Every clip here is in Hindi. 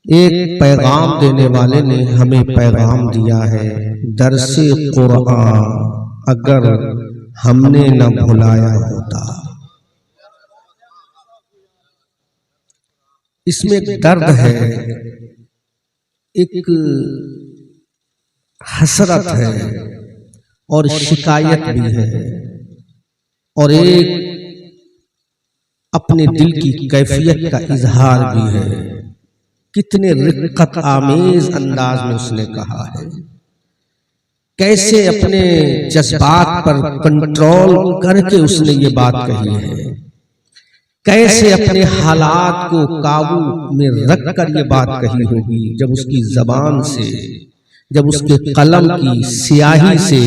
एक पैगाम देने वाले ने हमें पैगाम दिया है, दरसे कुरान अगर हमने न भुलाया होता। इसमें एक दर्द है, एक हसरत है और शिकायत भी है और एक अपने दिल की कैफियत का इजहार भी है। कितने रिक्कत आमेज अंदाज में उसने कहा है, कैसे अपने जज्बात पर कंट्रोल करके उसने ये बात कही है, कैसे अपने हालात को काबू में रखकर ये बात कही होगी। जब उसकी जबान से, जब उसके कलम की स्याही से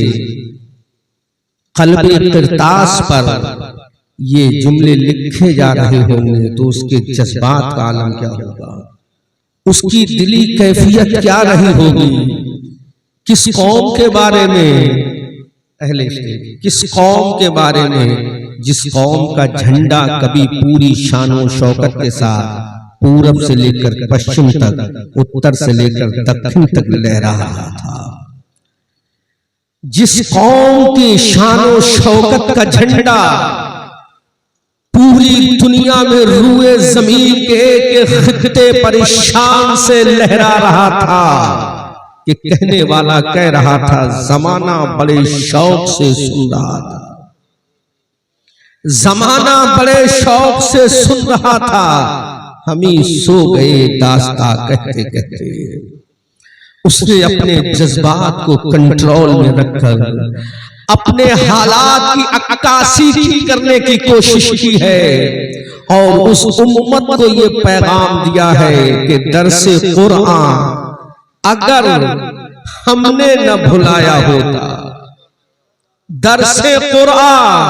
कल्बे किरतास पर ये जुमले लिखे जा रहे होंगे तो उसके जज्बात का आलम क्या होगा, उसकी दिली कैफियत क्या रही होगी। किस कौम के बारे में, अहले किस कौम के बारे में जिस कौम का झंडा कभी पूरी शानो शौकत के साथ पूरब से लेकर पश्चिम तक, उत्तर से लेकर दक्षिण तक लहरा रहा था। जिस कौम की शानो शौकत का झंडा पूरी दुनिया में रूए जमीन के एक खित्ते परेशान से लहरा रहा था कि कहने वाला कह रहा था, जमाना बड़े शौक से सुन रहा था, जमाना बड़े शौक से सुन रहा था, हम ही सो गए दास्ता कहते कहते। उसने अपने जज्बात को कंट्रोल में रखकर अपने हालात की अक्कासी करने की कोशिश की है और उस उम्मत को ये पैगाम दिया है कि दरसे कुरान अगर हमने न भुलाया होता। दरसे कुरान,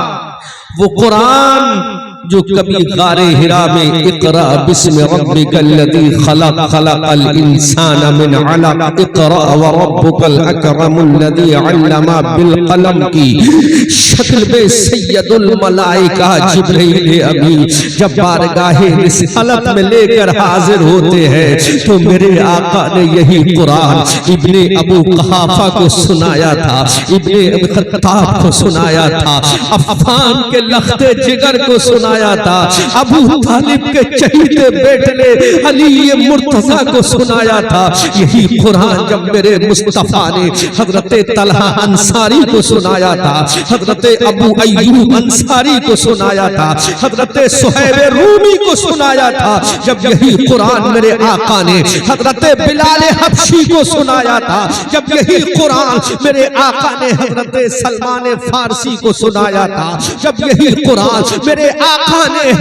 वो कुरान जो कभी गारे हिरा में इक़रा बिस्मि रब्बिकल्लज़ी खलक़ खलक़ल इंसान मिन अलक़ इक़रा व रब्बुकल अकरमुल्लज़ी अल्लमा बिल कलम की शक्ल में सैयदुल मलाइका जिब्रील अमीन जब बारगाहे रिसालत में लेकर हाजिर होते हैं तो मेरे आका ने यही कुरान इब्ने अबू कहाफा को सुनाया था, इब्ने अबू खत्ताब को सुनाया था, अफ़ान के लख्ते जिगर को सुनाया था, अबू तालिब के चहीते बेटे अली मुर्तजा को सुनाया था। यही कुरान जब मेरे मुस्तफा ने हजरत तलहा अंसारी को सुनाया था, हजरत अबू अय्यूब अंसारी को सुनाया था, हजरत सुहैब रूमी को सुनाया था, जब यही कुरान मेरे आका ने हजरत बिलाल हबशी को सुनाया था, जब यही कुरान मेरे आका ने हजरत सलमान फारसी को सुनाया था, जब यही कुरान मेरे आका ने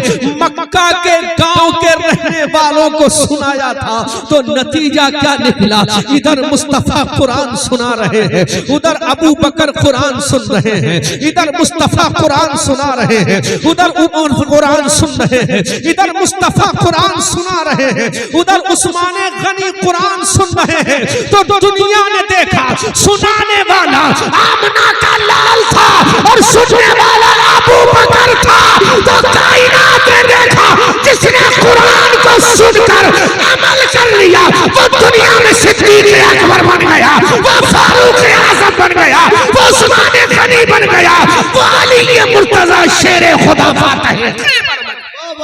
मक्का के गांव के रहने वालों को सुनाया था, तो नतीजा क्या निकला। इधर मुस्तफा कुरान सुना रहे हैं, उधर अबू बकर कुरान सुन रहे हैं, इधर मुस्तफा कुरान सुना रहे हैं, उधर उमर कुरान सुन रहे हैं, इधर मुस्तफा कुरान सुना रहे हैं, उधर उस्मान गनी कुरान सुन रहे हैं। तो दुनिया ने देखा सुनाने वाला आमना का लाल था और सुनने वाला अबू बकर था। तो कायनात ने देखा जिसने कुरान को सुनकर अमल कर लिया वो दुनिया में सिद्दीक़ अकबर बन गया, वो फारूक आज़म बन गया, वो उस्मान गनी बन गया, वो अली मुर्तजा शेर खुदा फातह।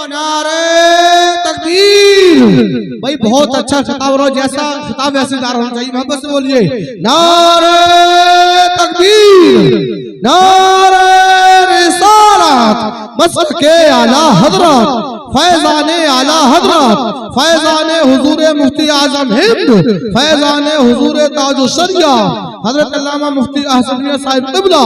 नारे तकबीर। भाई बहुत अच्छा खिताब हो, जैसा खिताब वैसे दार होना चाहिए, मोहब्बत से बोलिए नारे तकबीर, नारे रिसालत, मसलके आला हजरत, फैजाने आला हजरत, फैजाने हुजूर मुफ्ती आजम हिंद, फैजाने हुजूर ताजुश शरिया हजरत अल्लामा मुफ्ती अहसन साहिब क़िबला।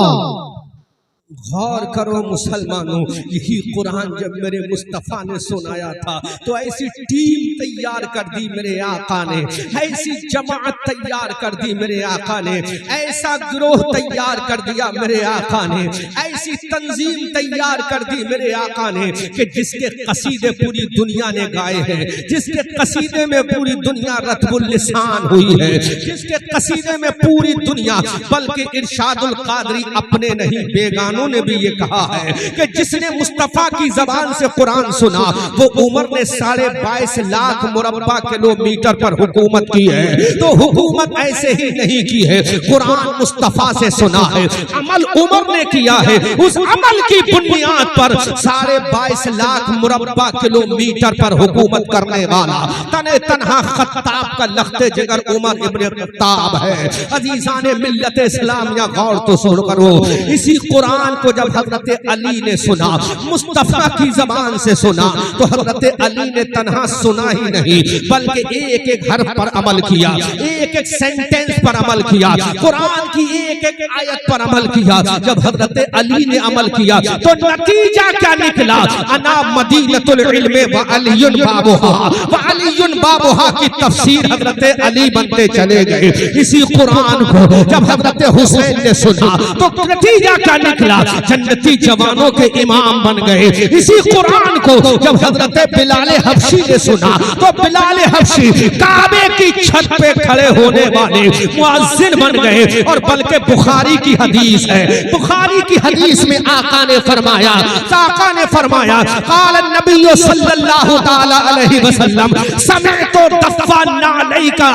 गौर करो मुसलमानों, यही कुरान जब मेरे मुस्तफा ने सुनाया था तो ऐसी टीम तैयार कर दी मेरे आका ने, ऐसी जमात तैयार कर दी मेरे आका ने, ऐसा गिरोह तैयार कर दिया मेरे आका ने, ऐसी तंजीम तैयार कर दी मेरे आका ने कि जिसके कसीदे पूरी दुनिया ने गाए हैं, जिसके कसीदे में पूरी दुनिया रतबुल लिसान हुई है, जिसके कसीदे में पूरी दुनिया बल्कि इरशादुल कादरी अपने नहीं बेगानों मुसलमानों ने भी ये कहा है कि जिसने मुस्तफा की जबान से कुरान सुना वो उमर ने 22.5 लाख मुरब्बा किलोमीटर पर हुकूमत की है। तो हुकूमत ऐसे ही नहीं की है, कुरान मुस्तफा से सुना है, अमल उमर ने किया है, उस अमल की बुनियाद पर 22.5 लाख मुरब्बा किलोमीटर पर हुकूमत करने वाला तने तन्हा खत्ताब का लख्ते जिगर उमर इब्ने खत्ताब है। अजीजाने मिल्लत इस्लाम या गौर तो सुन करो, इसी कुरान को जब हजरत अली ने सुना, मुस्तफा की जबान से सुना, तो हजरत अली ने तन्हा सुना ही नहीं बल्कि एक एक हर्फ पर अमल किया, एक एक सेंटेंस पर अमल किया, कुरान की एक एक आयत पर अमल किया। जब हजरत अली ने अमल किया तो नतीजा क्या निकला? अना मदीनतुल इल्म व अलीयुन बाबुहा, व अलीयुन बाबुहा की तफसीर हजरत अली बनते चले गए। इसी कुरान को जब हजरत हुसैन ने सुना तो नतीजा क्या निकला? जन्नती जवानों के इमाम बन गए। इसी कुरान को जब हजरत बिलाल हबशी ने सुना तो बिलाल हबशी काबे की छत पे खड़े होने वाले मुअज्जिन बन गए। और बल्कि बुखारी की हदीस है, बुखारी की हदीस में आका ने फरमाया काल नबी सल्लल्लाहु तआला अलैहि वसल्लम समिअतु दफ़्फ़ान अलैका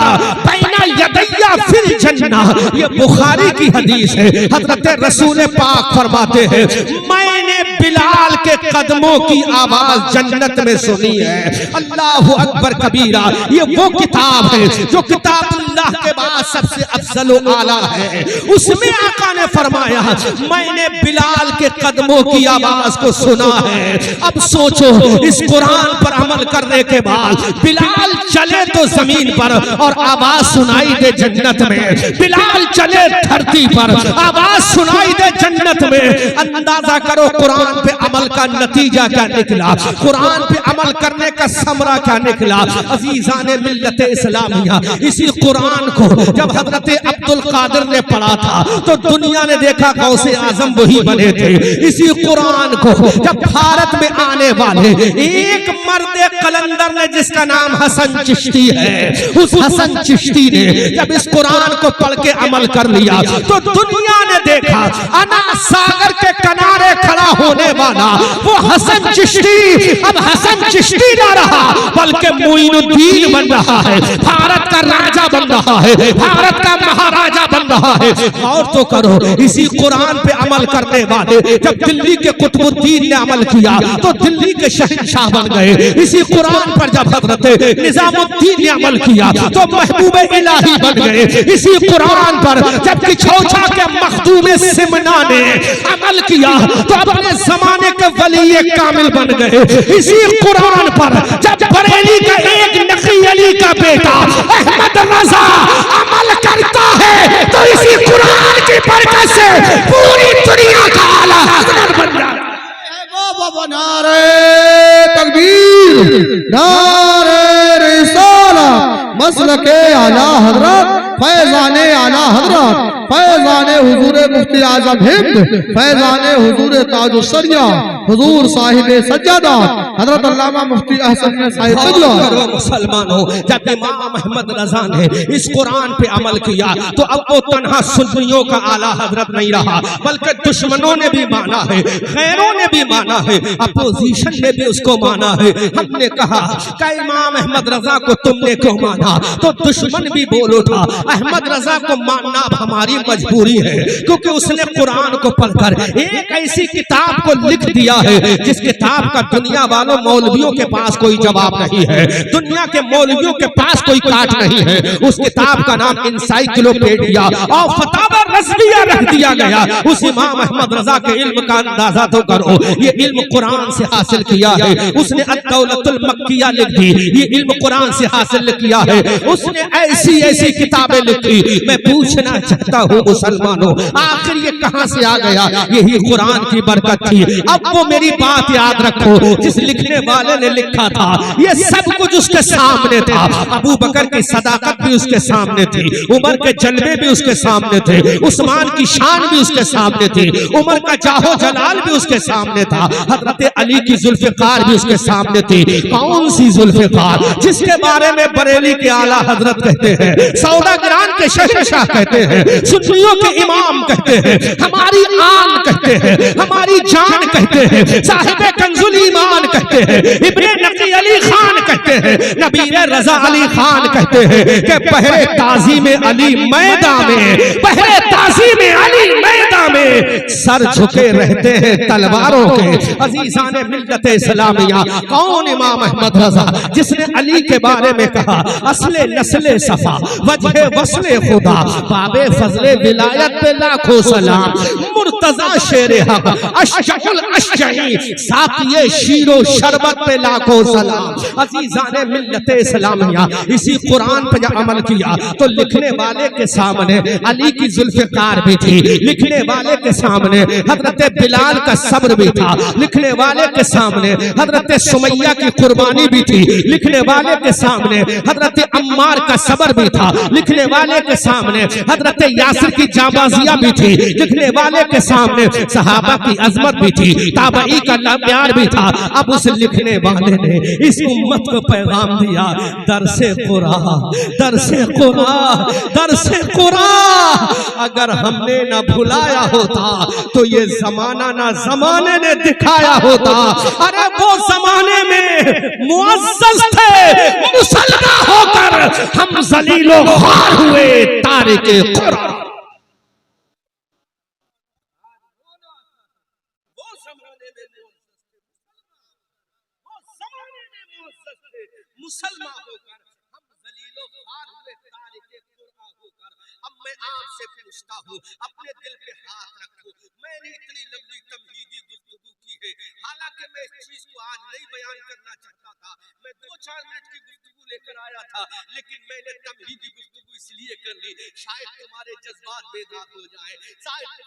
बैना यदैया फिल जन्नह। ये बुखारी की हदीस है। हजरत रसूल पाक फरमाते हैं मैंने बिलाल के कदमों की आवाज जन्नत में सुनी है। अल्लाहु अकबर कबीरा। ये वो किताब है जो किताबुल्लाह के बाद सबसे अफजल व आला है। उसमें आका ने फरमाया मैंने बिलाल के कदमों की आवाज को सुना है। अब सोचो इस कुरान पर अमल करने के बाद बिलाल चले तो जमीन पर और आवाज सुनाई दे जन्नत में, बिलाल चले धरती पर आवाज सुनाई दे जन्नत में। अंदाजा करो कुरान पे अमल का नतीजा क्या निकला, कुरान पे अमल करने का समरा क्या निकला। अजीजाने मिल्लत इस्लामिया, इसी कुरान को जब हजरत अब्दुल कादिर ने पढ़ा था तो दुनिया ने देखा गौसे आजम वही बने थे। इसी कुरान को जब भारत में आने वाले एक मर्द कलंदर ने जिसका नाम हसन चिश्ती है, उस हसन चिश्ती ने जब इस कुरान को पढ़ के अमल कर लिया तो दुनिया ने देखा अना सागर के किनारे खड़ा होने वाला वो हसन चिश्ती अब हसन चिश्ती ना रहा बल्कि मोइनुद्दीन बन रहा है, भारत का राजा बन रहा है, भारत का महाराजा बन रहा है। और तो करो इसी कुरान पे अमल करने वाले जब दिल्ली के कुतुबुद्दीन ने अमल किया तो दिल्ली के शहंशाह बन गए। इसी कुरान पर जब हजरत निजामुद्दीन ने अमल किया तो महबूब इलाही बन गए। इसी कुरान पर जब किछौछा के मखदूम सिमना ने अमल किया तो अपने जमाने के वली कामिल बन गए। इसी कुरान पर जब बरेली का एक नकी अली का बेटा अहमद रजा अमल करता है तो इसी कुरान की बरकत से पूरी दुनिया का आला हज़रत बन जाता है। नारे तकबीर, नारे रिसालत, मसलके आला हजरत, फैजाने आला हजरत, फैजाने हुजूर मुफ्ती आजम हिंद, फैजाने हुजूर ताजुस्सरिया, हुजूर साहिब सज्जादा हजरत अल्लामा मुफ्ती अहसन साहिब बिल्ला। मुसलमानों जब इमाम अहमद रजा ने इस कुरान पे अमल किया तो अब वो तन्हा सुन्नियों का आला हजरत नहीं रहा बल्कि दुश्मनों ने भी माना है, गैरों ने भी माना है, अपोजिशन ने भी उसको माना है। हमने कहा कि इमाम अहमद रजा को तुमने क्यों माना? तो दुश्मन भी बोल उठा अहमद रजा को मानना हमारी मजबूरी है क्योंकि उसने कुरान को पढ़कर एक ऐसी किताब को लिख दिया है जिस किताब का दुनिया वालों मौलवियों के पास कोई जवाब नहीं है, दुनिया के मौलवियों के पास कोई काट नहीं है। उस किताब का नाम इंसाइक्लोपीडिया और फतावा रज़विया रख दिया गया। उस इमाम अहमद रजा के इल्म का अंदाजा तो करो, ये इल्म कुरान से हासिल किया है। उसने अद-दौलतुल मक्किया लिख दी, ये इल्म कुरान से हासिल किया है। उसने ऐसी ऐसी किताबें लिखी। मैं पूछना चाहता हूँ मुसलमानों आखिर ये कहाँ से आ गया? यही कुरान की बरकत थी। अब वो मेरी बात याद रखो, जिस लिखने वाले ने लिखा था ये सब कुछ उसके सामने था। अबू बकर की सदाकत भी उसके सामने थी, उमर के जलवे भी उसके सामने थे, उस्मान की शान भी उसके सामने थी, उमर का जाहो जलाल भी उसके सामने था, हजरत अली की जुल्फ़िकार भी उसके सामने थी। कौन सी जुल्फ़िकार? जिसके बारे में बरेली के आला हजरत कहते हैं सौदा ईरान के शहंशाह कहते हैं, सुन्नियों के इमाम कहते हैं, हमारी आन कहते हैं, हमारी जान कहते हैं, साहिबे कंजुल ईमान कहते हैं, इब्ने नकी अली खान कहते हैं, नबीर रजा अली खान कहते हैं कि पहरे ताज़ीम अली मैदान में, पहरे ताज़ीम अली मैदान में सर झुके रहते हैं तलवारों के। अजीज़ाने मिल्लत इस्लामिया, कौन इमाम अहमद रजा जिसने अली के बारे में कहा असले नस्ले सफा वजह वस्ले खुदा बाबे फजले विलायत पे लाखों सलाम, मुर्तजा शेरे हक अशजउल अशजई साकिए शीरो शरबत पे लाखों सलाम। अजीज़ाने मिल्लत इस्लामिया, इसी कुरान पे जब अमल किया तो लिखने वाले के सामने अली की जुल्फ़िकार भी थी, लिखने वाले के सामने हजरत बिलाल का सब्र भी था, लिखने वाले के सामने हजरत सुमैया की कुर्बानी भी थी, लिखने वाले के सामने हजरत अम्मार का सब्र भी था, लिखने वाले के सामने हजरत यासिर की जाबाजिया भी थी, लिखने वाले के सामने सहाबा की अजमत भी थी, ताबई का प्यार भी था। अब उस लिखने वाले ने इस उम्मत को पैगाम दिया, दरसे कुरान, दरसे कुरान, दरसे कुरान। अगर हमने न भुलाया होता तो ये जमाना ना जमाने ने दिखाया होता। अरे वो जमाने में मुअज़्ज़ज़ थे, मुसलमान होकर हम ज़लीलो ख्वार हुए तारिके कुरान। मुसलमान होकर हम ज़लीलो ख्वार हुए तारिके कुरान होकर। अब मैं आपसे पूछता हूँ, अपने दिल पे हाथ रखो। मैंने इतनी लंबी तमहीदी गुफ्तगू की है, हालांकि मैं इस चीज को आज नहीं बयान करना चाहता था। मैं 2-4 मिनट की गुफ्तगू लेकर आया था, लेकिन मैंने तमहीदी गुफ्तगू इसलिए कर ली शायद तुम्हारे जज्बात बेदाग हो जाए,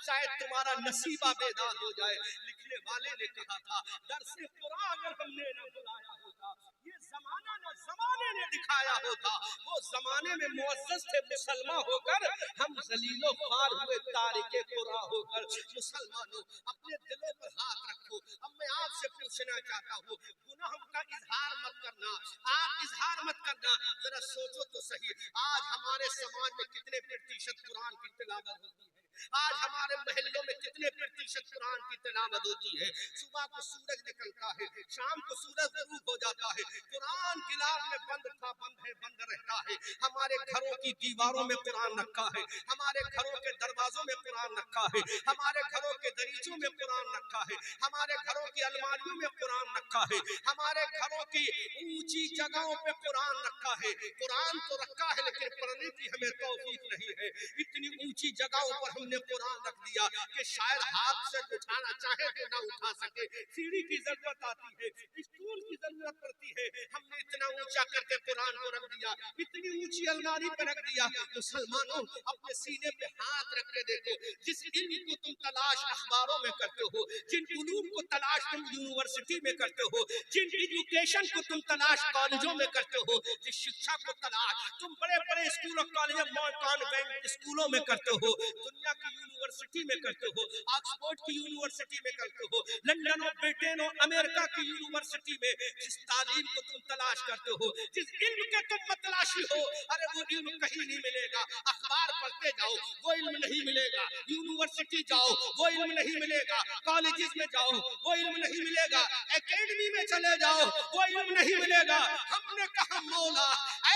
शायद तुम्हारा नसीबा बेदाग हो जाए। लिखने वाले ने कहा था, दरसे कुरान अगर हमने न बुलाया होता, ये जमाना न जमाने ने दिखाया होता। वो जमाने में मुअज़्ज़ज़ थे, मुसलमान होकर हम ज़लीलो ख्वार हुए तारिके कुरान होकर। मुसलमानों, अपने दिलों पर हाथ रखो। अब मैं आपसे पूछना चाहता हूँ, गुनाह का इजहार मत करना, आप इजहार मत करना। जरा सोचो तो सही, आज हमारे समाज में कितने प्रतिशत कुरान की तिलावत होती है? आज हमारे महल्लों में कितने प्रतिशत कुरान की तिलावत होती है? सुबह को सूरज निकलता है, शाम को सूरज ग़ुरूब हो जाता है, कुरान गिलाफ में बंद था, बंद है, बंद रहता है। हमारे घरों की दीवारों में कुरान रखा है, हमारे घरों के दरवाजों में कुरान रखा है, हमारे घरों के दरीचों में कुरान रखा है, हमारे घरों की अलमारियों में कुरान रखा है, हमारे घरों की ऊंची जगहों पे कुरान रखा है। कुरान तो रखा है, लेकिन पढ़ने की हमें तौफीक नहीं है। इतनी ऊंची जगहों पर हमने कुरान रख दिया कि शायद हाथ से उठाना चाहे तो ना उठा सके, सीढ़ी की जरूरत आती है, स्टूल की जरूरत पड़ती है। हमने इतना ऊंचा करके कुरान को रख दिया, इतनी ऊंची अलमारी पर रख दिया। मुसलमानों, अपने सीने पे हाथ रख के देखो, जिस इल्म को तुम तलाश अखबारों में करते हो, जिन उलूम को तलाश तुम यूनिवर्सिटी में करते हो, जिन एजुकेशन को तुम तलाश कॉलेजों में करते हो, जिस शिक्षा को तलाश तुम बड़े बड़े स्कूल और कॉलेज कॉन्वेंट स्कूलों में करते हो, दुनिया की यूनिवर्सिटी में करते हो, ऑक्सफोर्ड की यूनिवर्सिटी में करते हो, लंदन और ब्रिटेन और अमेरिका की यूनिवर्सिटी में जिस तालीम को तुम तलाश करते हो, जिस इल्म के तुम मतलाशी हो, अरे वो इल्म कहीं नहीं मिलेगा। अखबार पढ़ते जाओ, वो इल्म नहीं मिलेगा। यूनिवर्सिटी जाओ, वो इल्म नहीं मिलेगा। कॉलेजेस में जाओ, वो इल्म नहीं मिलेगा। एकेडमी में चले जाओ, वो इल्म नहीं मिलेगा। हमने कहा मौला,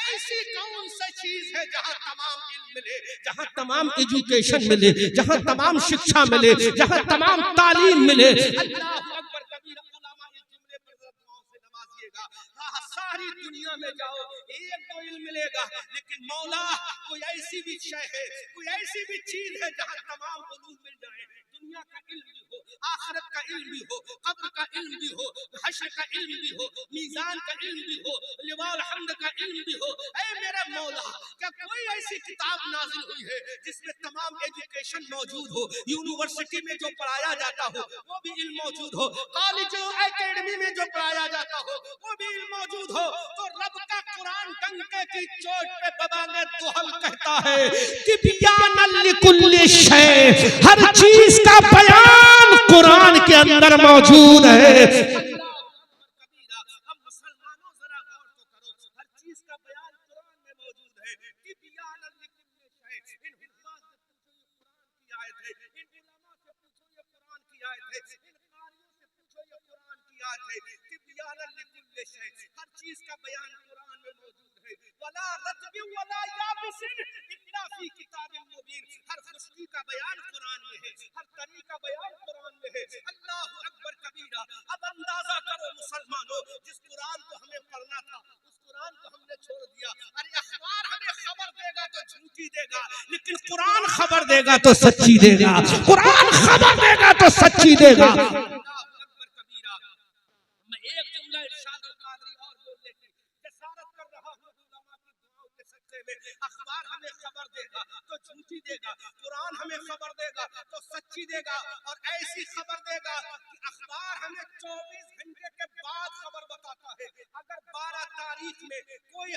ऐसी कौन सी चीज है जहां तमाम इल्म मिले, जहां तमाम एजुकेशन मिले, जहां तमाम शिक्षा मिले, जहां तमाम तालीम मिले। अल्लाह अकबर कबीरा, उलमा इस जुमले पर दुआओं से नवाजिएगा। सारी दुनिया में जाओ, एक तो इल्म मिलेगा, लेकिन मौला कोई ऐसी भी शय है, कोई ऐसी भी चीज है जहां तमाम उलूम मिल जाए। दुनिया का इल्म भी हो, आखिरत का इल्म भी हो, कब्र का इल्म भी हो, हश्र का इल्म भी हो, मीज़ान का इल्म भी हो, लिवाल हम्द का इल्म भी हो। ऐ मेरा मौला, क्या कोई ऐसी किताब नाज़िल हुई है जिसमें तमाम एजुकेशन मौजूद हो, यूनिवर्सिटी में जो पढ़ाया जाता हो वो भी इल्म मौजूद हो, कॉलेजों एकेडमी में जो पढ़ाया जाता हो वो भी इल्म मौजूद हो? तो रब का कुरान डंके की चोट पे बबाने दुहल कहता है, तिब्यानल लिकुल्लि शै, हर चीज का बयान कुरान के अंदर मौजूद है। हम मुसलमानों जरा गौर तो करो, हर चीज का बयान कुरान में मौजूद है। तिब्यानल लिकुल्लि बात है कि बयान लिकुल्ल शै, हर चीज का बयान कुरान में मौजूद है। वला रत्बिन वला याबिसिन इल्ला फी किताबिन मुबीन, हर खुशकी का बयान कुरान में है, हर तरी का बयान कुरान में है। अल्लाहु अकबर कबीरा। अब अंदाजा करो मुसलमानों, जिस कुरान को हमें पढ़ना था उस कुरान को हमने छोड़ दिया। अरे अखबार हमें खबर देगा तो झूठी देगा, लेकिन कुरान खबर देगा तो सच्ची देगा। कुरान खबर देगा तो सच्ची देगा। अकबर कबीरा। मैं एक जुमला इरशाद कादरी और बोलने की जसारत कर रहा हूँ उलमा की दुआओं के सदक़े में। अखबार हमें खबर देगा तो झूठी देगा, कुरान हमें खबर देगा तो सच्ची देगा। और ऐसी खबर देगा कि अखबार हमें 24 घंटे के बाद खबर बताता है। अगर 12 तारीख में कोई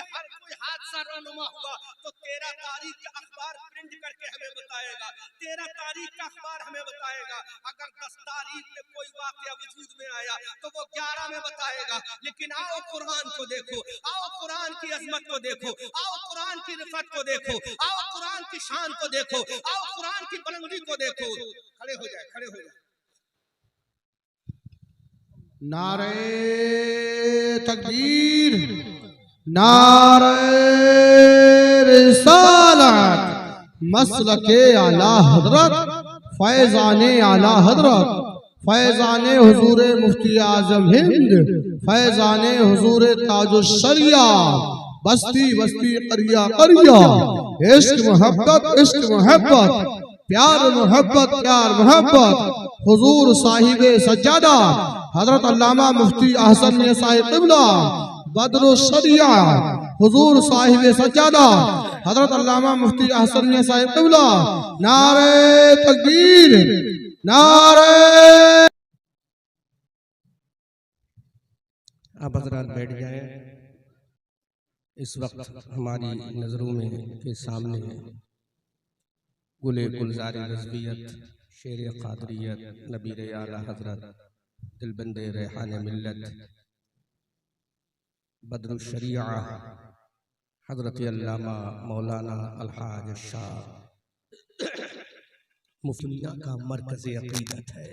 हादसा रोनुमा हुआ तो 13 तारीख का अखबार प्रिंट करके हमें बताएगा, 13 तारीख का अखबार हमें बताएगा। अगर 10 तारीख में कोई वाकया वजूद में आया तो वो 11 में बताएगा। लेकिन आओ कुरान को देखो, आओ कुरान की अजमत को देखो, आओ कुरान की रिफत को देखो, आओ कुरान की शान को देखो, आओ कुरान की बुलंदी को देखो। खड़े हो जाए, खड़े हो जाए। नारे तकबीर, नारे रिसालत, मसलके आला हजरत, फैज़ाने आला हजरत, फैज़ाने हुजूर मुफ्ती आज़म हिंद, फैज़ाने हुजूर ताजुश्शरिया, बस्ती बस्ती करिया करिया, इश्क मोहब्बत प्यार मोहब्बत प्यार मोहब्बत, हुजूर साहिबे सज्जादा हजरत अल्लामा मुफ्ती अहसन मियां साहिब क़िबला बदरुश्शरिया, हुजूर साहिबे सज्जादा हजरत अल्लामा मुफ्ती अहसन मियां साहिब क़िबला। नारे तकबीर, नारे। आप हज़रात बैठ जाएं। इस वक्त हमारी नज़रों में के सामने गुले गुलज़ारी रज़वियत, शेर क़ादरियत, नबीर आला हज़रत, दिलबंदे रेहान मिल्लत, बदरुश्शरिया हज़रत अल्लामा मौलाना अलहाज शाह मुफ्तिया का मरकज़ अक़ीदत है।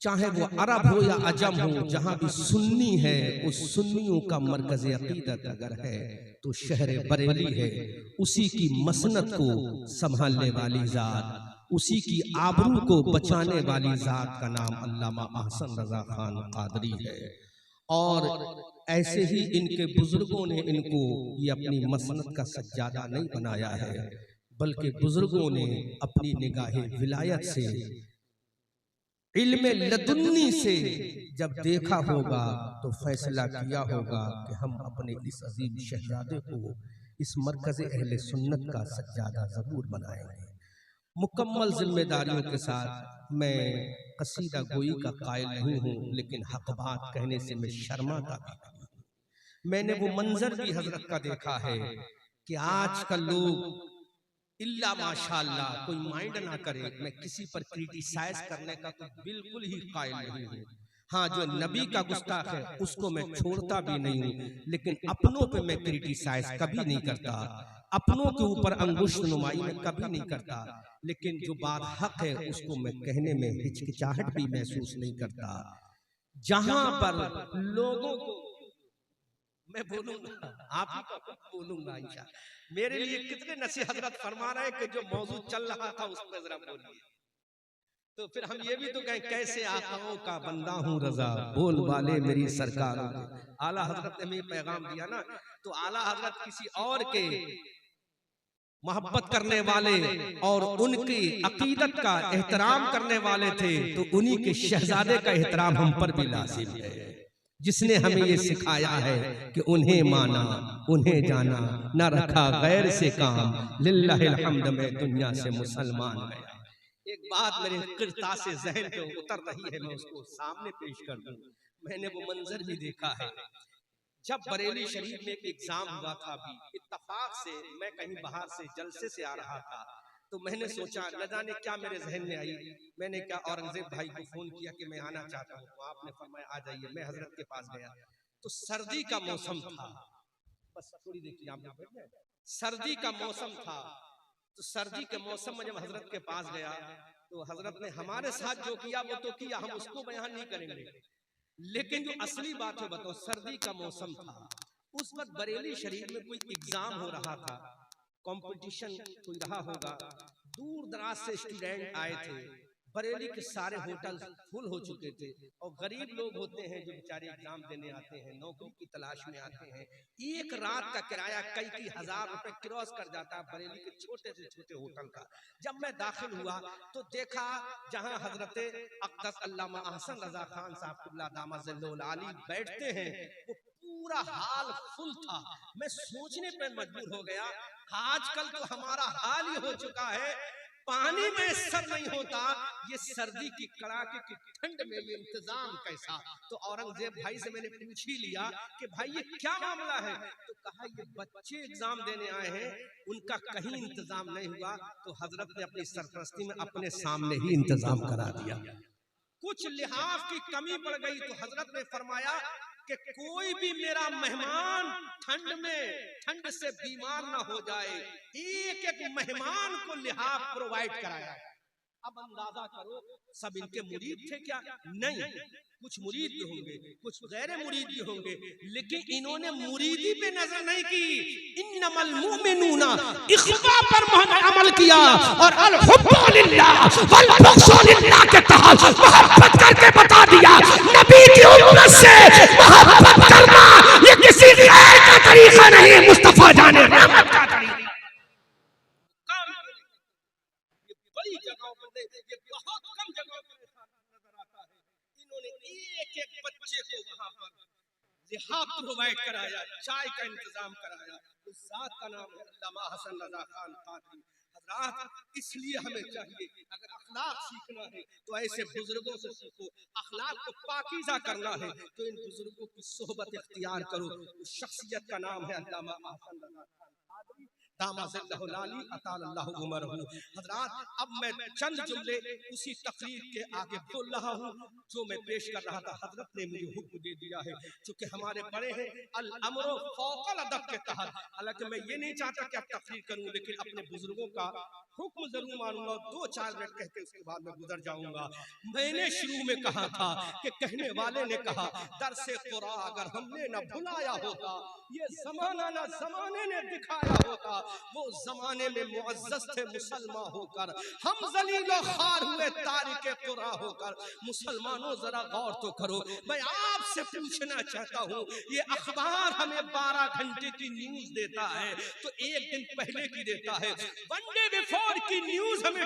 चाहे वो अरब हो या अजम हो, जहां भी सुन्नी है उस सुन्नियों का मरकज़ अक़ीदत अगर है तो शहर बरेली है। उसी की मसनद को संभालने वाली ज़ात, उसी की आबरू को बचाने वाली ज़ात का नाम अल्लामा अहसन रज़ा खान क़ादरी है। और ऐसे ही इनके बुजुर्गों ने इनको ये अपनी मसनद का सज्जादा नहीं बनाया है, बल्कि बुजुर्गों ने अपनी निगाहे विलायत से, इल्मे लदुन्नी से जब देखा होगा तो फैसला किया होगा कि हम अपने इस अजीम शहजादे को इस मरकज़ अहले सुन्नत का सज्जादा ज़रूर बनाएंगे। मुकम्मल जिम्मेदारियों के साथ मैं कसीदा गोई का कायल नहीं हूँ, लेकिन हक बात कहने से मैं शर्माता भी नहीं। मैंने वो मंजर भी हजरत का देखा है कि आजकल लोग इल्ला माशाअल्लाह, कोई माइंड ना करे, मैं किसी पर क्रिटिसाइज करने का तो बिल्कुल ही कायल नहीं हूँ। हाँ, जो नबी का गुस्ताख है उसको मैं छोड़ता भी नहीं हूँ, लेकिन अपनों पे मैं क्रिटिसाइज कभी नहीं करता, अपनों के ऊपर अंगुष्ठ नुमाई मैं कभी नहीं करता। लेकिन जो बात हक है उसको मैं कहने में हिचकिचाहट भी महसूस नहीं करता। जहां पर लोगों को मैं बोलूंगा, आप ही को बोलूंगा इंशाअल्लाह। मेरे लिए कितने नसीहत हजरत फरमा रहे हैं कि जो मौजू चल रहा था उस पर जरा बोलिए। तो फिर हम ये भी तो कहें, कैसे आकाओं का बंदा हूँ रजा, बोल वाले मेरी सरकार। आला हजरत ने हमें पैगाम दिया ना, तो आला हजरत किसी और के मोहब्बत करने वाले और उनकी अकीदत का एहतराम करने वाले थे, तो उन्हीं के शहजादे का एहतराम हम पर भी लाजिम है, जिसने हमें ये सिखाया है कि उन्हें माना उन्हें जाना, न रखा गैर से काम, लिल्लाहिल हम्द में दुनिया से मुसलमान गया। एक बात मेरे किरता से ज़हन पे उतर रही है, मैं उसको सामने पेश कर दूं। मैंने वो मंजर भी देखा है जब बरेली शरीफ में एक एग्जाम हुआ था। अभी इत्तफाक से मैं कहीं बाहर से जलसे से आ रहा था, तो मैंने सोचा, न जाने क्या मेरे जहन में आई, मैंने क्या औरंगजेब भाई को फोन किया कि मैं आना चाहता हूँ, तो आपने फरमाया आ जाइए। मैं हजरत के पास गया तो सर्दी का मौसम था, बस थोड़ी देखिए आप, सर्दी का मौसम था। तो तो सर्दी के मौसम में जब हजरत के पास गया तो हजरत ने हमारे साथ जो किया वो तो किया, हम उसको बयान नहीं करेंगे, लेकिन जो असली बात है बताओ, सर्दी का मौसम था, उस वक्त बरेली शरीफ में कोई एग्जाम हो रहा था, कंपटीशन कोई रहा होगा, दूर दराज से स्टूडेंट आए थे, बरेली के सारे होटल फुल हो चुके थे, और गरीब लोग होते हैं जो बेचारे एग्जाम देने आते हैं, नौकरी की तलाश में आते हैं, एक रात का किराया कई हजार रुपए क्रॉस कर जाता है बरेली के छोटे से छोटे होटल का। जब मैं दाखिल हुआ तो देखा जहां हजरत अक़दस अल्लामा अहसन रजा खान साहब क़िबला दामत आली बैठते हैं, वो पूरा हाल फुल था। मैं सोचने पर मजबूर हो गया, आजकल तो हमारा हाल ही हो चुका है, पानी में सर नहीं होता, ये सर्दी की कड़ाके की ठंड में ये इंतजाम कैसा। तो औरंगजेब भाई से मैंने पूछ ही लिया कि भाई ये क्या मामला है, तो कहा ये बच्चे एग्जाम देने आए हैं, उनका कहीं इंतजाम नहीं हुआ, तो हजरत ने अपनी सरपरस्ती में अपने सामने ही इंतजाम करा दिया। कुछ लिहाज की कमी पड़ गई तो हजरत ने फरमाया कि कोई भी मेरा मेहमान ठंड से बीमार ना हो जाए, एक एक मेहमान को लिहाज प्रोवाइड कराया। अब अंदाजा करो सब इनके मुरीद थे क्या? नहीं, कुछ मुरीद भी होंगे, कुछ गैर मुरीद भी होंगे, लेकिन इन्होंने मुरीदी पे नजर नहीं की, इन्नमल मुमिनूना इख्वा पर अमल किया और अल हुब्बु लिल्लाह वल बुग़्ज़ु लिल्लाह के तहत मोहब्बत करके बता दिया नबी की उम्मत से मोहब्बत करना ये किसी गैर का तरीका नहीं, मुस्तफा जाने रहमत का तरीका। ये बड़ी जगहों पर, ये बहुत कम जगहों पर नजर आता है। इन्होंने एक एक बच्चे को वहां पर लिहाज प्रोवाइड कराया, चाय का इंतजाम कराया। उस जात का नाम है अल्लामा हसन रजा खान कादरी। हज़रात, इसलिए हमें चाहिए अगर अखलाक सीखना है तो ऐसे बुजुर्गों से सीखो, अखलाक को पाकीज़ा करना है तो इन बुजुर्गों की सोहबत इख्तियार करो। उस शख्सियत का नाम है अल्लामा हसन रजा खान कादरी दामत अतालल्लाहु उमरहु। हज़रात, अब मैं चंद जुमले उसी तकरीर के आगे बोल रहा हूँ जो मैं पेश कर रहा था। हज़रत ने मुझे हुक्म दे दिया है, चूंकि हमारे बड़े हैं अल अम्र फौकल अदब के तहत, हालांकि मैं ये नहीं चाहता कि अब तकरीर करूँ, लेकिन अपने बुजुर्गों का हुक्म जरूर मानूंगा। 2-4 मिनट कहकर उसके बाद मैं गुजर जाऊंगा। मैंने शुरू में कहा था कि कहने वाले ने कहा दरसे कुरान अगर हमने न भुलाया होता, ये जमाना न जमाने ने दिखाया होता, वो जमाने में मुअज़्ज़ज़ थे मुसलमान होकर, हम ज़लील और ख़ार हुए तारिके कुरान होकर। मुसलमानों जरा गौर तो करो, मैं आपसे पूछना चाहता हूँ, ये अखबार हमें 12 घंटे की न्यूज देता है तो एक दिन पहले की देता है, वन डे बिफोर की न्यूज हमें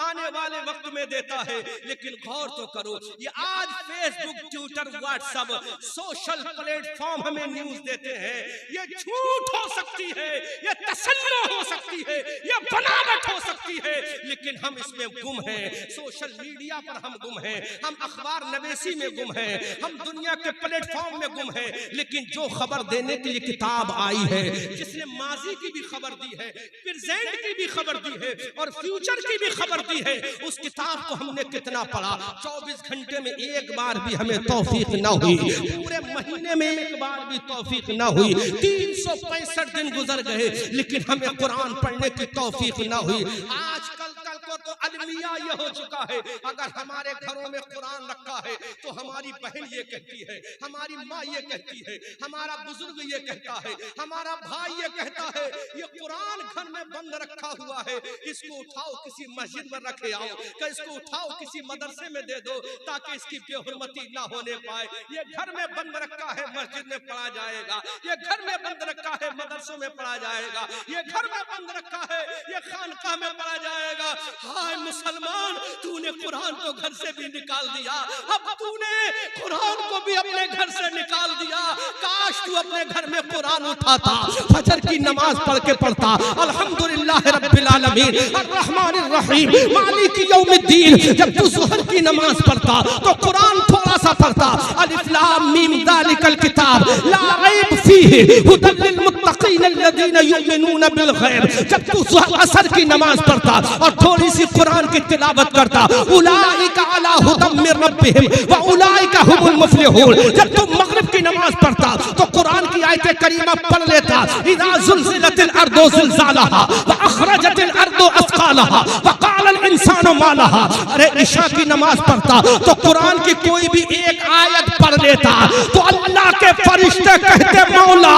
आने वाले वक्त में देता है, लेकिन गौर तो करो ये आज Facebook, Twitter, WhatsApp social platform हमें न्यूज देते हैं। ये झूठ हो सकती है, ये तसल्लुह हो सकती है, ये बनावट हो सकती है, लेकिन हम इसमें गुम हैं। सोशल मीडिया पर हम गुम हैं, हम अखबार नवेसी में गुम हैं, हम दुनिया के प्लेटफॉर्म में गुम हैं। लेकिन जो खबर देने के लिए किताब आई है, जिसने माजी की भी खबर दी है, प्रेजेंट की भी खबर दी है और फ्यूचर की भी खबर दी है, उस किताब को हमने कितना पढ़ा? 24 घंटे में एक बार भी हमें तौफीक ना हुई, पूरे महीने में एक बार भी तौफीक ना हुई, 365 दिन गुजर गए, लेकिन हमें कुरान पढ़ने की तौफीक ना हुई। आजकल को तो अलमिया ये हो चुका है, अगर हमारे घरों में कुरान रखा है तो हमारी बहन ये कहती है, हमारी माँ ये कहती है, हमारा बुजुर्ग ये कहता है, हमारा भाई ये कहता है, ये कुरान घर में बंद रखा हुआ है, इसको उठाओ किसी मस्जिद में रखे आओ, कि इसको उठाओ किसी मदरसे में दे दो ताकि इसकी बेहुरमती ना होने पाए। ये घर में बंद रखा है, मस्जिद में पढ़ा जाएगा, ये घर में बंद रखा है, मदरसों में पढ़ा जाएगा, ये घर में बंद रखा है, ये खानकाह में पढ़ा जाएगा। हाय मुसलमान, तूने कुरान को घर से भी निकाल दिया, अब तूने कुरान को भी अपने घर से निकाल दिया। काश तू अपने घर में कुरान उठाता, फजर की नमाज पढ़ के पढ़ता अल्हम्दुलिल्लाह रब्बिल आलमीन अर्रहमानिर रहीम मालिक यौमिद्दीन। जब तू ज़ुहर की नमाज पढ़ता तो कुरान थोड़ा सा पढ़ता, अलिफ लाम मीम ज़ालिकल किताब ला रैब फीहि हुदल लिल मुत्तक़ीन अल्लज़ीना युमिनूना बिल गैब। जब तू असर की नमाज पढ़ता और थोड़ी सी कुरान की तिलावत करता, उलाइका अला हुदम मिर रब्बिहिम व उलाइका हुमुल मुफ्लिहून। जब तुम मगरिब की नमाज पढ़ता तो कुरान की आयत करीमा पढ़ लेता, इज़ा ज़ुलज़िलतिल अर्दु ज़िलज़ालहा व अख़रजतिल अर्दु अस्क़ालहा व क़ालल इंसानु मा लहा। अरे इशा की नमाज पढ़ता तो कुरान की कोई भी एक आयत पढ़ लेता तो अल्लाह के फरिश्ते कहते मौला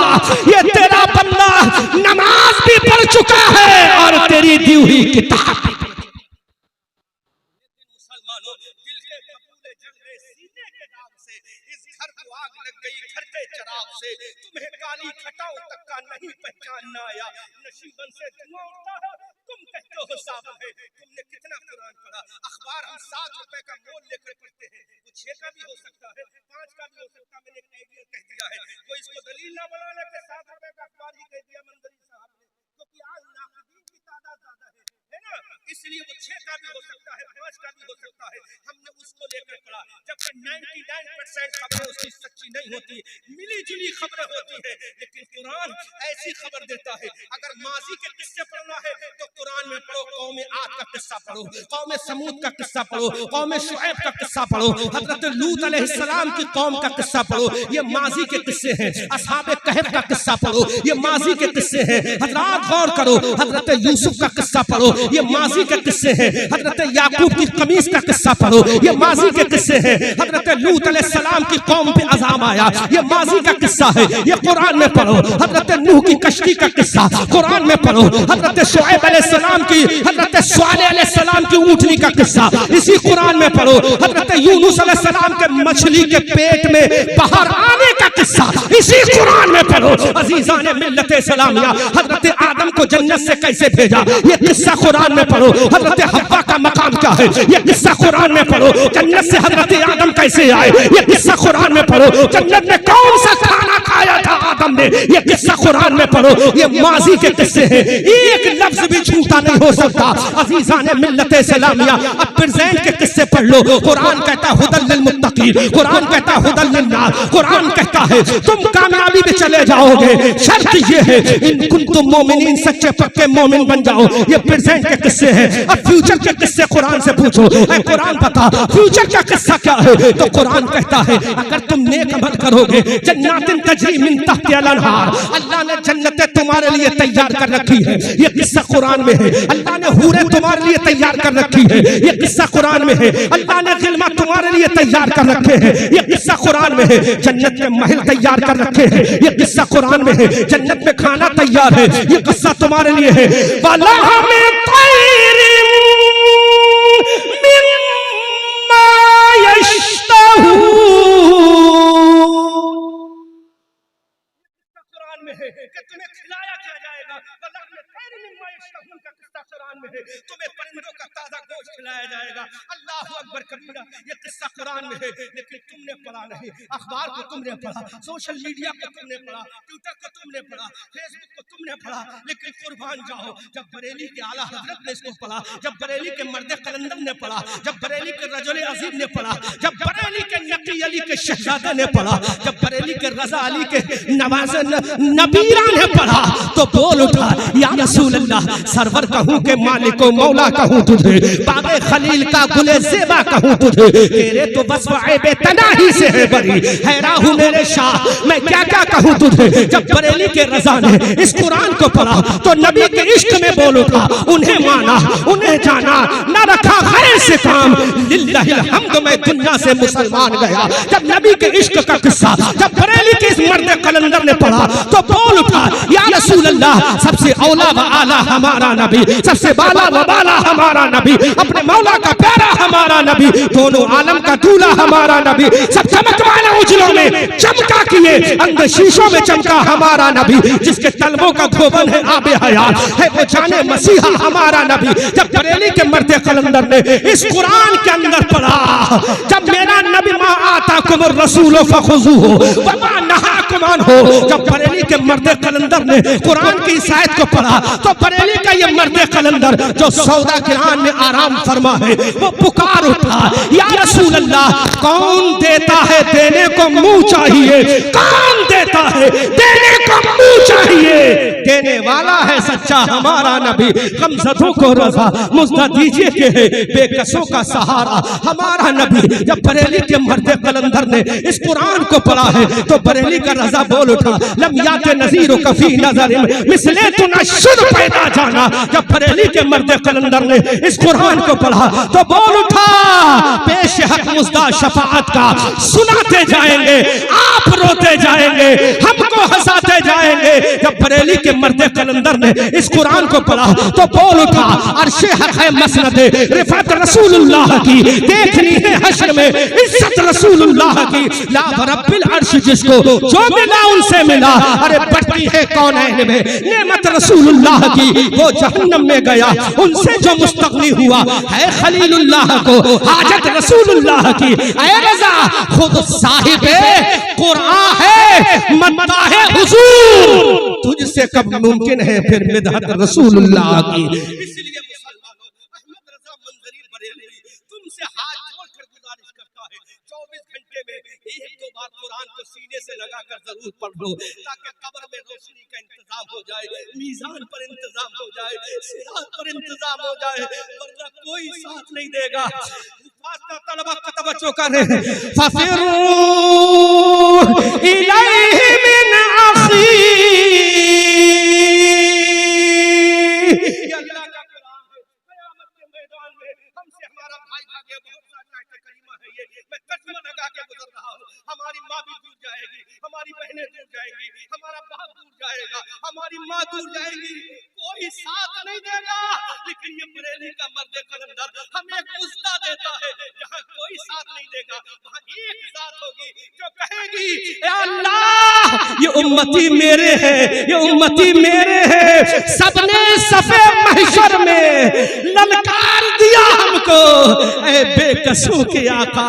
ये तेरा बंदा नमाज भी पढ़ चुका है और तेरी दी हुई किताब। मुसलमानों, दिल के कपूले जल गए सीने के नाम से, इस घर को आग लग गई घर के चराग से, तुम्हें काली खटाओ तक का नहीं पहचानना आया, नशीबन से धुआं उठता है तुम कहते हो सावन है। तुमने कितना कुरान पढ़ा? अखबार हम 7 रुपए का मोल लेकर पढ़ते हैं, वो 6 का भी हो सकता है, 5 का भी हो सकता है। मैंने एक आइडिया कह दिया है, कोई इसको दलील ना बनाने के 7 रुपए का अखबार ही कह दिया मंदरी साहब ने, क्योंकि आज नाक़दीन की तादाद ज्यादा है ना, इसलिए वो 6 का भी हो सकता है, 5 का भी हो सकता है। हमने उसको लेकर पढ़ा, जबकि 99% खबरें उसकी सच्ची नहीं होती, मिली जुली खबरें होती है। लेकिन कुरान ऐसी खबर देता है, अगर माजी के किस्से पढ़ना है तो कुरान में पढ़ो, कौम आद का किस्सा पढ़ो, कौम समूद का किस्सा पढ़ो, कौम शुएब का किस्सा पढ़ो, हजरत लूत अलैहिस्सलाम की कौम का किस्सा पढ़ो, ये माजी के किस्से हैं। असहाबे कहफ का किस्सा पढ़ो, ये माजी के किस्से हैं। हजरत गौर करो, हजरत यूसुफ का किस्सा पढ़ो, ये माजी के किस्से हैं। हजरत याकूब की कमीज का किस्सा पढ़ो, ये माजी के किस्से हैं। हजरत लूत अलैहिस्सलाम की कौम पे अज़ाब आया, ये माजी का किस्सा है, ये कुरान में पढ़ो। हजरत नूह की कश्ती का किस्सा कुरान में पढ़ो। हजरत शुएब अलैहिस्सलाम की, हजरत सालेह अलैहिस्सलाम की ऊँटनी का किस्सा इसी कुरान में पढ़ो। हजरत यूनुस अलैहिस्सलाम के मछली के पेट में बाहर आने का किस्सा इसी कुरान में पढ़ो। अजीज़ान मिल्लत इस्लामिया, हजरत आदम को जन्नत से कैसे भेजा ये किस्सा कुरान में पढ़ो। हजरत हव्वा का मकाम क्या है ये किस्सा कुरान में पढ़ो। जन्नत से हजरत आदम कैसे आए ये किस्सा कुरान में पढ़ो। जन्नत में कौन सा खाना खाया था आदम ने ये किस्सा कुरान में पढ़ो। ये माजी के किस्से हैं, एक लफ्ज भी झूठा नहीं हो सकता। अजीज़ान मिल्लत इस्लामिया, अब प्रेजेंट के किस्से पढ़ लो। कुरान कहता है हुदल लिल मुत्तकीन, कुरान कहता है हुदल लिन नास, कुरान कहता है तुम कामयाबी में चले जाओगे, शर्त ये है इन कुंतुम मोमिनीन, सच्चे पक्के मोमिन बन जाओ। ये प्रेजेंट के किस्से हैं। अब फ्यूचर के किस्से कुरान से पूछो, ऐ कुरान बता फ्यूचर का किस्सा क्या है? तो कुरान कहता है अगर तुम नेक अमल करोगे जन्नातिन तजरी मिन तहतिहा अल-अनहार, अल्लाह ने जन्नतें तुम्हारे लिए तैयार कर रखी है। ये किस्सा कुरान में है। अल्लाह ने हूरें तुम्हारे लिए तैयार कर रखी है। ये किस्सा कुरान में है। अल्लाह ने गिल्मा तुम्हारे लिए तैयार कर रखे हैं। ये किस्सा कुरान में है। जन्नत के महल तैयार कर रखे हैं। ये किस्सा कुरान में है। जन्नत में खाना तैयार है। ये किस्सा तुम्हारे लिए है। वलहमे तैरिन मिम्मा यश्तहून, कुरान में है कि तुम्हें खिलाया क्या जाएगा। वलहमे तैरिन मिम्मा यश्तहून का किस्सा कुरान में है। तुम्हें परिंदों का ताजा गोश्त खिलाया जाएगा। अल्लाह अकबर कबीरा, ये किस्सा कुरान में है। लेकिन तुमने पढ़ा नहीं, अखबार को तुमने पढ़ा, सोशल मीडिया को तुमने पढ़ा, ट्विटर को तुमने पढ़ा, फेसबुक को तुमने पढ़ा। लेकिन कुर्बान जाओ, जब बरेली के आला हजरत ने इसको पढ़ा, जब बरेली के मर्द कलंदर ने पढ़ा, जब बरेली के रजुल अजीम ने पढ़ा, जब बरेली के नकी अली के शहजादा ने पढ़ा, जब बरेली के रजा अली के नवाज नबीरा ने पढ़ा तो बोल उठा या रसूल अल्लाह, सरवर कहूँ के मालिको मौला कहूँ तुझे, बाबे खलील का गुले ज़ेबा कहूँ तुझे, तेरे तो बस वाइबे तनाही से है बरी, हैरान हूँ मेरे शाह मैं क्या क्या कहूँ तुझे। जब बरेली के रजा ने इस कुरान को पढ़ा तो नबी के इश्क में बोल उठा, उन्हें माना, उन्हें जाना, न रखा गैर से काम, लिल्लाहिल हम्द मैं दुनिया से मुसलमान गया। जब नबी के इश्क का किस्सा जब बरेली के इस मर्द कलंदर ने पढ़ा तो बोल उठा या रसूल अल्लाह, सबसे औला व आला हमारा नबी, सबसे बाला व बाला हमारा नबी, अपने मौला का प्यारा हमारा नबी, दोनों आलम का दूल्हा हमारा नबी, सब चमकवाने उजलों में चमका किए अंदर शीशों में चमका हमारा नबी, जिसके तलवों का धोबन है आबे हयात है वो जाने मसीहा हमारा नबी। जब बरेली के मर्द कलंदर ने इस कुरान के अंदर पढ़ा, जब मेरा नबी मा आता कुमर रसूलो फखुज़ूहु व मा नहाकुम अन्हु, जब बरेली के मर्द कलंदर ने कुरान की इस आयत को पढ़ा तो बरेली का ये मर्द कलंदर जो सौदा किरान में आराम फरमा है वो पुकार उठा या रसूल अल्लाह, कौन देता है देने को मुंह चाहिए, कौन देता है देने को मुंह चाहिए, देने वाला है सच्चा हमारा नबी, गमज़दों को रज़ा मुज़्दा दीजिए के है बेकसों का सहारा हमारा नबी। जब बरेली के मर्द कलंदर ने इस कुरान को पढ़ा है तो बरेली का रज़ा बोल उठा, लम याते नज़ीर कफ़ी नज़र मिसले तो न शुद्ध पैदा जाना। जब बरेली के मर्द कलंदर ने इस कुरान को पढ़ा तो बोल उठा, पेश हक मुज़्दा शफाअत का सुनाते जाएंगे, आप रोते जाएंगे, हमको हंसाते जाएंगे। जब बरेली के मर्द कलंदर ने इस कुरान को पढ़ा तो बोल उठा, अर्शे हक है मसनद रिफात रसूलुल्लाह की, देखनी है हश्र में इज्जत रसूलुल्लाह की। ला रब्बिल अर्श जिसको जो मिला उनसे मिला, अरे बढ़ती है कौनैन में नेमत रसूलुल्लाह की। वो जहन्नम में गया उनसे जो मुस्तगनी हुआ है खलीलुल्लाह को हाजत रसूलुल्लाह की। ऐ रज़ा खुद साहिबे कुरान है मत्ता है हुजूर, तुझसे कब मुमकिन है फिर मिदहत रसूलुल्लाह की। इसलिए मुसलमानों, अहमद रजा मंजरी बरेलवी तुमसे हाथ जोड़कर गुजारिश करता है, 24 घंटे में एक दो बार कुरान को सीने से लगाकर जरूर पढ़ लो, ताकि कब्र में रोशनी का इंतजाम हो जाए, मीजान पर इंतजाम हो जाए, सिरात पर इंतजाम हो जाए, वरना कोई साथ नहीं देगा। तलबा का तवज्जो कर रहे हैं, फफिरू इलैहि मिन अखी, ये अल्लाह का कलाम है। क़यामत के मैदान में हमसे हमारा भाई भागे, बहुत सारी आयतें करीमा है ये, मैं कसम लगा के गुजर रहा हूँ। हमारी माँ भी दूर जाएगी, हमारी बहनें दूर जाएंगी, हमारा बाप दूर जाएगा, हमारी माँ दूर जाएगी, कोई साथ नहीं देगा। लेकिन ये बरेली का मर्द कलंदर हमें एक मुज़्दा देता है, जहाँ कोई साथ नहीं देगा वहाँ एक जात होगी जो कहेगी, ए अल्लाह ये उम्मती मेरे हैं, ये उम्मती मेरे हैं। सबने सफे महशर में ललकार दिया हमको, ऐ बेकसों के आका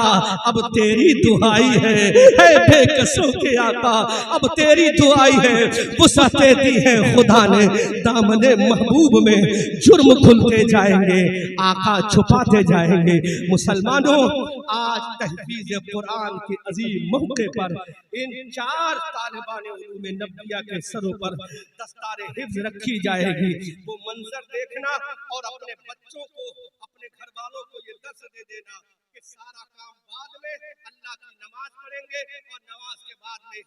अब तेरी दुआई है, ऐ बेकसों के आका अब तेरी दुआई है। वुसअतें दी है खुदा ने दामने महबूब में, जुर्म खुलते जाएंगे, आका छुपाते जाएंगे। मुसलमानों, आज तहफीज़ कुरान के अजीम मौके पर इन 4 तालिबान उलूम नबिया के सरों पर दस्तारे हिफ्ज़ रखी जाएगी। वो मंजर देखना और अपने बच्चों को, अपने घर वालों को ये दर्स दे देना कि सारा काम बाद में, अल्लाह की नमाज पढ़ेंगे और नमाज के बाद में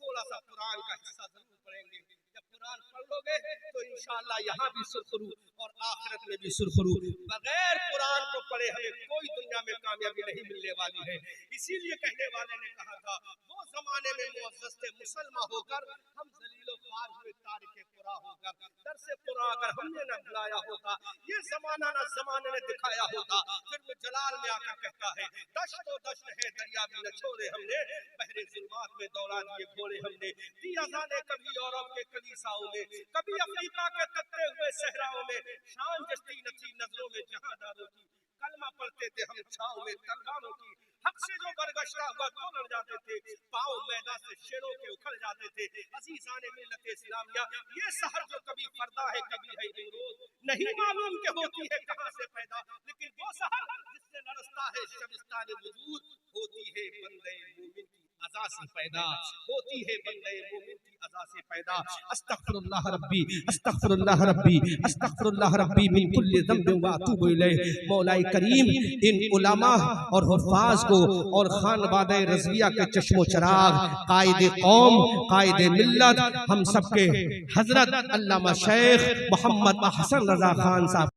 थोड़ा सा कुरान का हिस्सा जरूर पढ़ेंगे। जब कुरान पढ़ लोगे तो इंशाअल्लाह यहाँ भी सुरखरू और आखिरत में भी सुरखरू। बगैर कुरान को पढ़े हमें कोई दुनिया में कामयाबी नहीं मिलने वाली है। इसीलिए कहने वाले ने कहा था, वो जमाने में मुअज़्ज़ज़ थे मुसलमान होकर, हम ज़लीलो ख्वार हुए तारिके कुरान होकर। दरसे कुरान अगर हमने न बुलाया होता, ये जमाना न जमाने ने दिखाया होता। फिर वो जलाल में आकर कहता है, दश्त ओ दश्त है दरिया भी न छोड़े हमने, बहरे ज़ुल्मात में दौड़ा दिए घोड़े हमने। दी अज़ाने कभी यूरोप के कलीसाओं में, कभी अफ्रीका के तकते हुए सहराओं में, शान जस्ती न थी नजरों में जहांदारों की, कलमा पढ़ते थे हम छाँव में तलवारों की। हक से जो बरगश्ता हुआ तो लड़ जाते थे, पाँव मैदा से शेरों के उखड़ जाते थे। अज़ीज़ाने मिल्लत इस्लामिया, ये सहर जो कभी फरदा है कभी है इमरोज, नहीं मालूम के होती है कहाँ से पैदा, लेकिन वो सहर जिससे लरसता है शबिस्तान वजूद, होती है बंदे मोमिन की अज़ा से पैदा, होती है बंदे मोमिन की अज़ा से पैदा। अस्तग़फिरुल्लाह रब्बी अस्तग़फिरुल्लाह रब्बी अस्तग़फिरुल्लाह रब्बी मिन कुल्लि ज़ंबिन व अतूबु इलैह। मौलाए करीम इन उलमा और हुफ़ाज़ को और खानवादे रज़विया के चश्मो चराग, कायदे कौम, कायदे मिल्लत, हम सबके हज़रत अल्लामा शेख मोहम्मद हसन रज़ा खान साहब